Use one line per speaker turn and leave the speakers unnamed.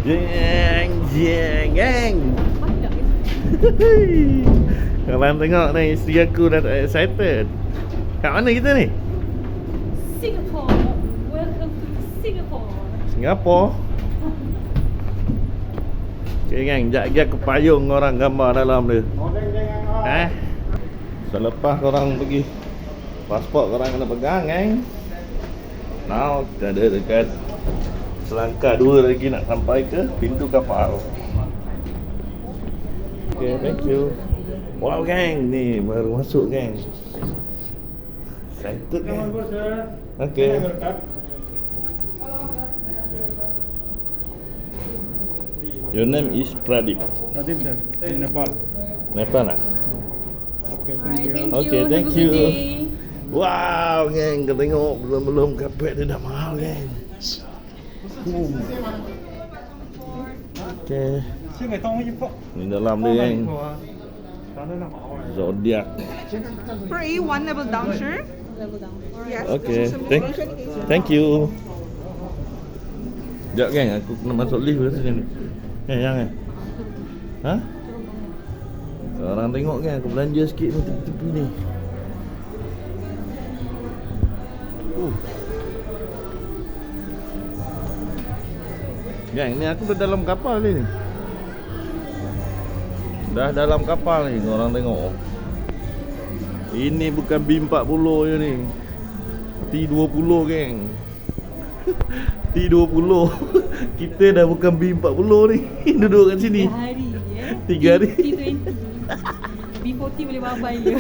Jeng, jeng, geng. Kalau tengok ni, isteri aku dah tak excited. Kat mana kita ni?
Singapore. Welcome to Singapore.
Singapura. Okay geng, sekejap lagi aku payung orang gambar dalam dia. Selepas korang pergi, pasport korang kena pegang geng. Now kita ada dekat selangkah 2 lagi nak sampai ke pintu kapal. Okay, thank you. Wow geng, ni baru masuk geng. Excited geng. Okay. Your name is Pradeep.
Pradeep sir, in Nepal.
Nepal lah?
Okay, thank you.
Okay,
Have
thank
a good
you.
day.
Wow geng, kau tengok belum kapet dia dah mahal geng. Okay, ni dalam dia geng. Zodiac.
For a one level down, sir.
Level down.
Yes.
Okay, thank you. Sekejap geng, aku kena masuk lift ke sini. Jangan. Ha? Orang tengok geng, aku belanja sikit ni tepi-tepi ni. Geng, ni aku dah dalam kapal ni. Dah dalam kapal ni, korang tengok. Ini bukan B40 je ni. T20 geng. T20. Kita dah bukan B40 ni. Duduk kat sini
3 hari je.
3 hari.
T20. B40 boleh babai je.